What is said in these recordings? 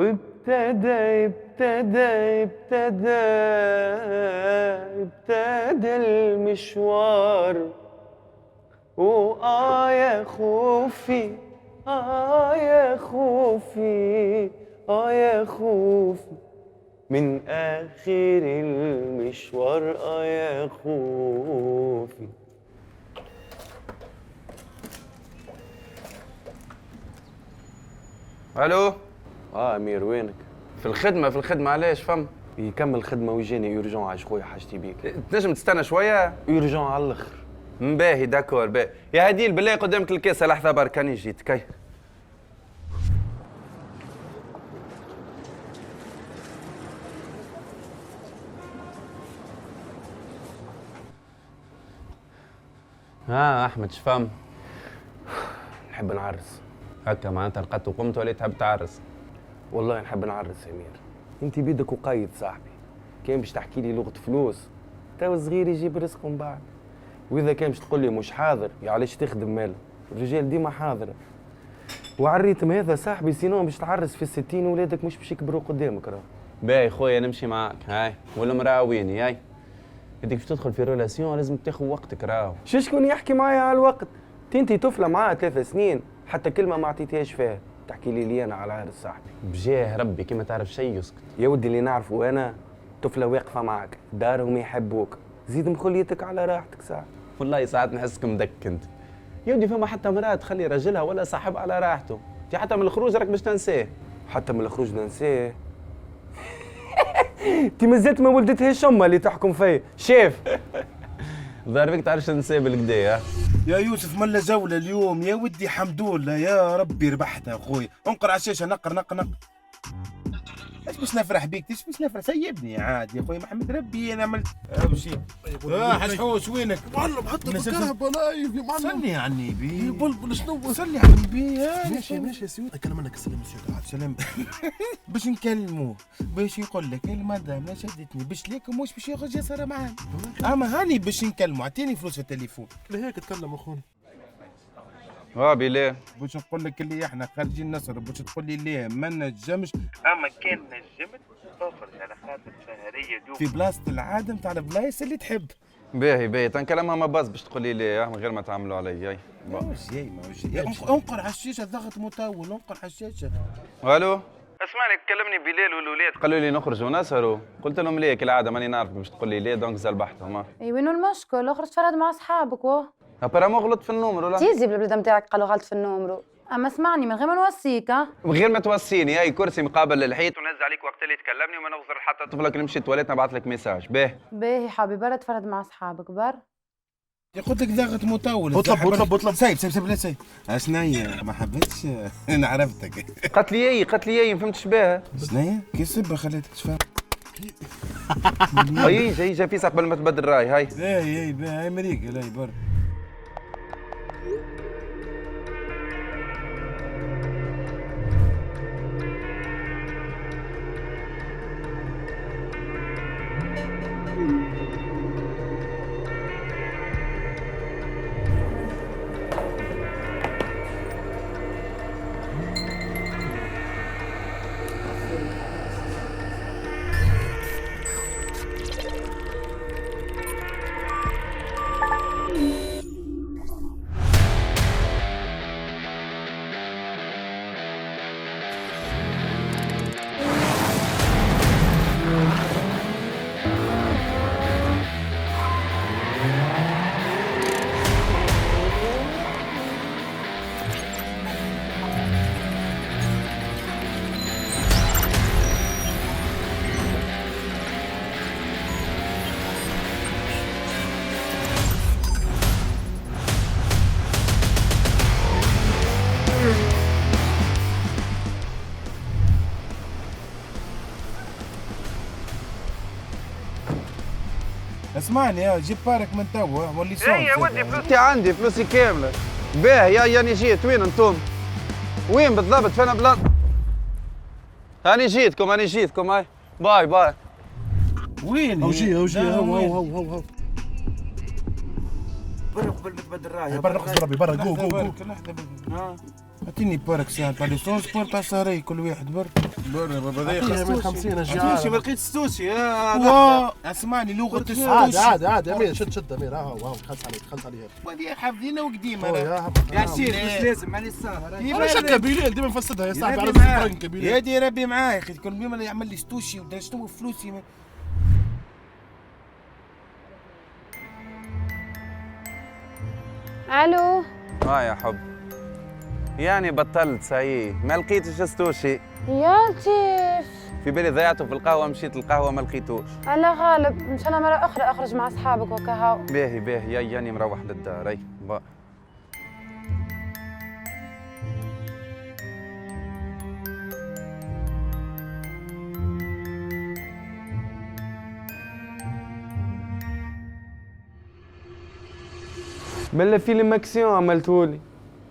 ابتدى المشوار، يا خوفي يا خوفي يا خوفي من آخر المشوار يا خوفي. الو. امير وينك؟ في الخدمة علاش فم؟ يكمل خدمة ويجيني اورجون عايش خويا حاجتي بيك. تنجم تستنى شوية؟ اورجون على الاخر. باهي داكور باهي. يا هديل بالله قدامك الكاسة لحظة برك راني جيت كي. احمد شفام؟ نحب نعرس. هكا معناتها رقدت وقمت ولا تحب تعرس؟ والله نحب نعرس يا امير. انت بيدك وقايد صاحبي. كان باش تحكي لي لغه فلوس توا صغير يجيب رزقه من بعد، واذا كان باش تقول لي مش حاضر يا علاش تخدم ماله؟ الرجال ديما حاضره. وعلى الريتم هذا صاحبي سينو باش تعرس في ال60 ولادك مش باش يكبروا قدامك راه. باهي خويا نمشي معاك هاي والمراه ويني هاي. بدك باش تدخل في ريلاسيون لازم تاخذ وقتك راهو. شكون يحكي معايا على الوقت؟ انت طفله معاها 3 سنين حتى كلمه ما عطيتهاش فيها تحكي لي انا على عرس صاحبي. بجاه ربي كي ما تعرف شيء يسكت. يا ودي اللي نعرفه انا طفله واقفه معاك دارهم يحبوك، زيد مخليتك على راحتك صاحبي. والله ساعات نحسك مدك انت. يا ودي فما حتى مراه تخلي راجلها ولا صاحبها على راحته، انت حتى من الخروج راك باش تنساه. حتى من الخروج ننساه؟ انت مازالت ما ولدتهاش امها اللي تحكم فيا شاف. ظهر فيك تعرفش تنساه بالكدا. يا يوسف ملا جولة اليوم يا ودي حمدولله يا ربي ربحتها اخوي. انقر على الشاشة نقر. ايش باش نفرح بيك؟ ايش باش نفرح؟ سيبني عادي يا اخوي محمد ربي انا عملت امشي. حشحوش وينك؟ معلم حتى بالكهرباء نايف يا معلم. صلي على النبي يا بلبل شنو؟ صلي على النبي. ماشي يا سيدي انا منك السلام عليكم. سلام. باش نكلموه باش يقول لك المدام لا شدتني باش ليكم مش باش ياخذ جسره معانا. اما هاني باش نكلمه اعطيني فلوس في التليفون. لهيك تكلم اخونا. بلاه باش نقول لك اللي احنا خارجين نصر باش تقول لي ليه ما نجمش. اما كان نجمت تخرج على خاطر شهريه دوب في بلاصه العاده نتاع البلايص اللي تحب. باهي تنكلمها ما باز باش تقول لي ليه من غير ما تعملوا علي. ماهوش جاي انقر على الشاشه الضغط مطول انقر على الشاشه. الو اسمعني كلمني بلال والولاد قالوا لي نخرجوا ونسهروا، قلت لهم ليه كالعاده ماني نعرف باش تقول لي ليه دونك زلبحتهم. اي وينو المشكل؟ اخرج تفرد مع اصحابك ابارامون غلط في النومرو ولا تيزي بالبلاد نتاعك قالوا غلط في النومرو. اما اسمعني من غير ما نوصيك من غير ما توصيني. اي كرسي مقابل للحيط ونزل عليك وقت اللي تكلمني وما نغزر حتى طفلك اللي مشيت تواليت نبعث لك ميساج. باهي حبيبي برا تفرد مع اصحابك بر. قلت لك ضغط مطول. اطلب سيب لا سيب. شنيا ما حبيتش انا عرفتك. قالت لي ما فهمتش بها. شنيا كي سبه خليتك تفهم. اي جا في قبل ما تبدل الراي. هاي باهي مريقه لا بر. اسمعني يا جيب بارك من توا ولي صوت. يا ودي فلوسي عندي فلوسي كامله. باهي ياني جيت. وين انتم؟ وين بالضبط؟ فين بلاد؟ هاني جيتكم هاي. باي. وين؟ اوجي هو برا قبل ما تبدل الرايه. برا نقص ضربي برا جو. لحظه. اعطيني بارك ساعة تاع ليسونس بار تاع شهري كل واحد برك. برا بابا ذا 150 ما الجعان. لقيت ستوشي يا اسمعني لغة عادي الستوشي عادي امير شد امير هاو خلص عليه هذه حافظينها وقديمة يا سير مش لازم ماني السهرة انا شكا بيليل ديما نفسدها يا صاحبي على فرنك بيليل. يا دي ربي معاي اخي كل يوم يعمل لي ستوشي ودا شنو فلوسي الو يا حب، يعني بطلت ساي ما لقيتش ستوشي. يا لطيف. في بالي ضيعته في القهوة، مشيت القهوة ما لقيتوش. انا غالب ان شاء الله مرة اخرى اخرج مع اصحابك وكهو. باهي باهي ياني مروح للدار. اي با. ملا فيلم اكسيون عملتولي.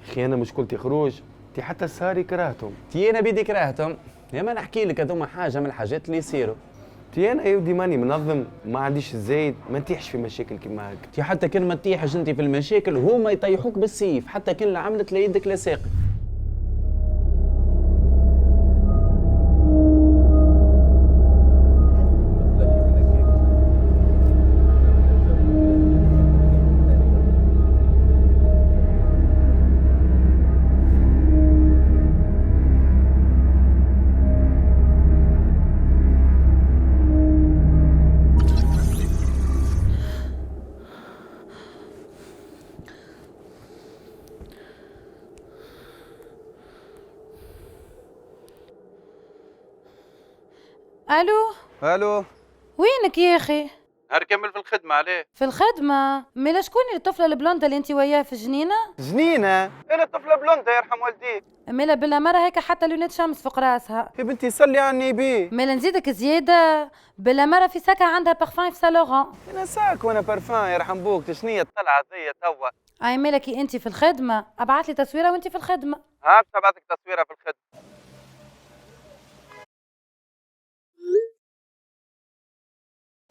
اخي انا مشكلتي خروج، انت حتى السهاري كرهتهم. تي انا بيدي كرهتهم، يا ما نحكي لك هذوما حاجة من الحاجات اللي يصيروا. تي انا يا ودي ماني منظم، ما عنديش الزايد، ما نتيحش في مشاكل كيما هاك. تي حتى كان ما تطيحش انت في المشاكل هما يطيحوك بالسيف، حتى كان لا عملت لا يدك لا ساقك. الو الو، وينك يا اخي؟ نهار كامل في الخدمة عليه. في الخدمة؟ مالا شكون الطفلة البلوندا اللي انت وياها في الجنينة؟ جنينة؟ انا طفلة بلوندا يرحم والديك. مالا بلا مرة هيك حتى لونات شمس فوق راسها. يا بنتي صلي على النبي. مالا نزيدك زيادة، بلا مرة في ساكة عندها بارفان في سالوغون. انا ساك وانا برفان يرحم بوك، شنية الطلعة ذي توا؟ اي مالكي انت في الخدمة، ابعث لي تصويرة وانت في الخدمة. ها باش نبعثك تصويرة في الخدمة.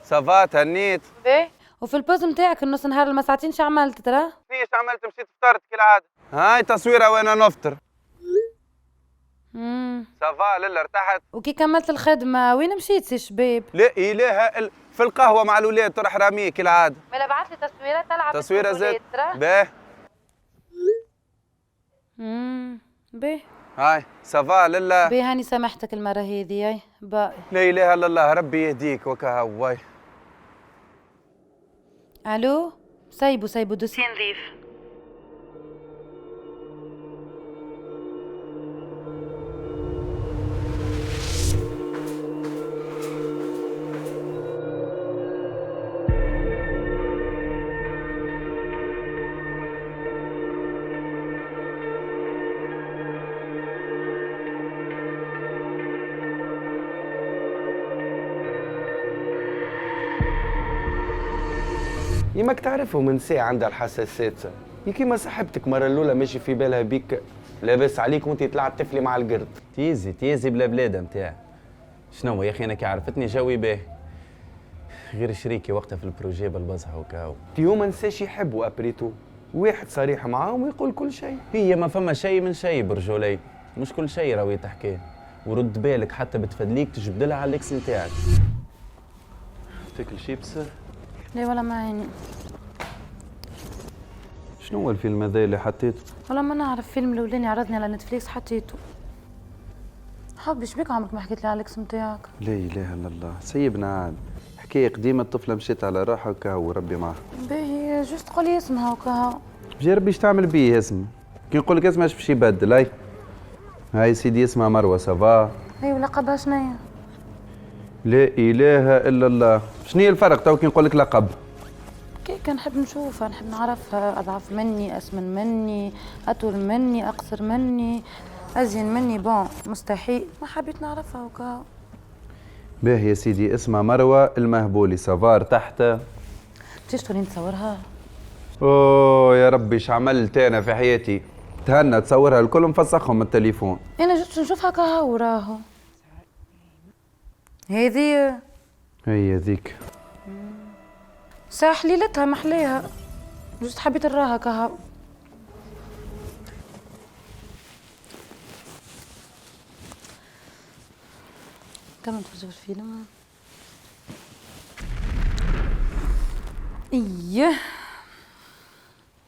صافا تهنيت. باهي، وفي البوز نتاعك النص نهار المساعتين شو عملت ترى؟ ايش عملت؟ مشيت فطرت كالعادة. هاي تصويرة وانا نفطر. صافا للا ارتحت. وكي كملت الخدمة وين مشيت سي شباب؟ لا إله في القهوة مع الولاد تروح راميه كالعادة. مالا بعث لي تصويرة تلعب تصويرة زاد. باه. باهي. هاي صافا للا. باهي هاني سامحتك المرة هذي. اي باي. لا إله إلا الله، ربي يهديك وكهواي. الو سيبو دوسي نظيف. يماك تعرفهم من ساعة عندها الحساسات. هي كيما صاحبتك مرة الأولى ماشي في بالها بيك لاباس عليك وانت تلعب طفلي مع القرد. تيزي بلا بلادة متاع. شنو يا أخي أنا كي عرفتني جوي باهي. غير شريكي وقتها في البروجي بالبزحة وكاو. تيو ما نساش يحبوا أبريتو. واحد صريح معاهم ويقول كل شيء. هي ما فما شيء من شيء برجولي. مش كل شيء راوي تحكيه. ورد بالك حتى بتفدليك تجبدلها على الاكس نتاعك. تاكل شيبس؟ لا والله ما عيني. شنو هو الفيلم هذا اللي حطيته؟ والله ما نعرف، فيلم الاولاني عرضني على نتفليكس حطيته. حبي شبيك عمرك ما حكيت لي على الاكس نتاعك؟ لا اله الا الله، سيبنا عاد. حكايه قديمه، الطفله مشيت على روحها وكهو وربي معها. باهي جوست قولي اسمها وكهو. جربي ايش تعمل بيه اسم. كي نقول لك اسمها ايش باش يبدل. هاي سيدي اسمها مروه صافا. اي ولقبها شنيا؟ لا اله الا الله. شنو الفرق تو كي نقول لك لقب؟ كي نحب نشوفها، نحب نعرفها. اضعف مني، اسمن مني، اطول مني، اقصر مني، ازين مني، بون مستحيل. ما حبيت نعرفها وكا. باهي يا سيدي اسمها مروه المهبولي صافا. تحت تيش تولي نتصورها؟ اوه يا ربي ايش عملت انا في حياتي. تهنى تصورها الكل مفسخهم من التليفون. انا جيت نشوفها كهو راهو. هذه هي ذيك. ساعة حليلتها محليها، جست حبيت نراها كهو. كمل نتفرجوا في الفيلم. ايه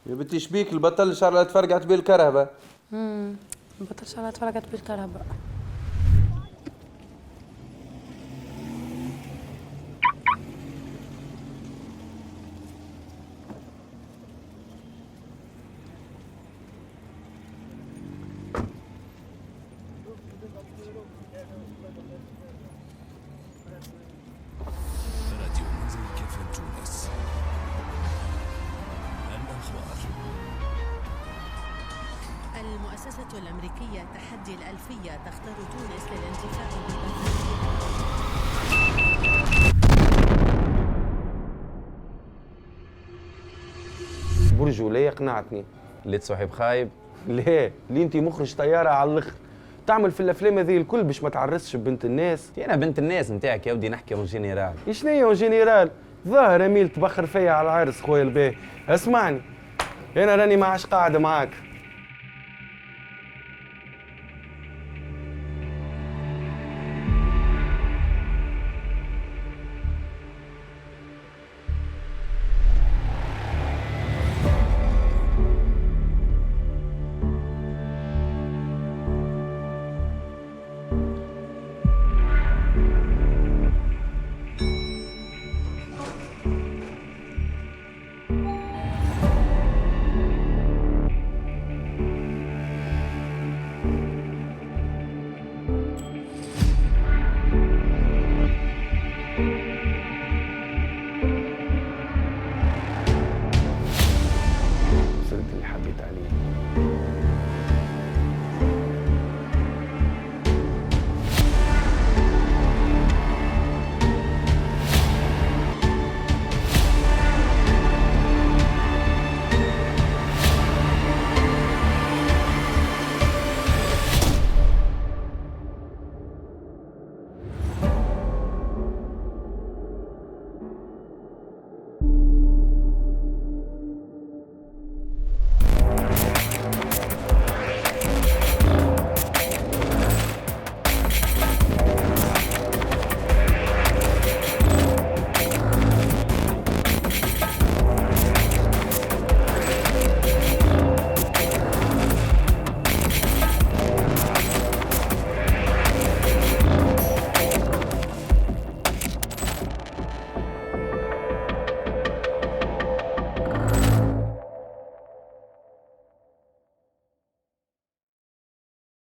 يا بنتي شبيك البطل شعرها تفرقعت بيه الكرهبة. بطل شعرها تفرقت بالكهرباء. راديو كفن تونس. الأخبار. المؤسسة الأمريكية تحدي الألفية تختار تونس للانتفاع بالبرنامج. برجولية قنعتني. ليت صاحب خايب. ليه؟ اللي انت مخرج طيارة على الاخر، تعمل في الافلام هذه الكل باش ما تعرسش ببنت الناس. انا بنت الناس نتاعك يا ودي نحكي اون جينيرال. شنيا اون جينيرال؟ ظاهر اميل تبخر فيا على العرس خويا الباهي. اسمعني، انا راني ما عادش قاعد معاك،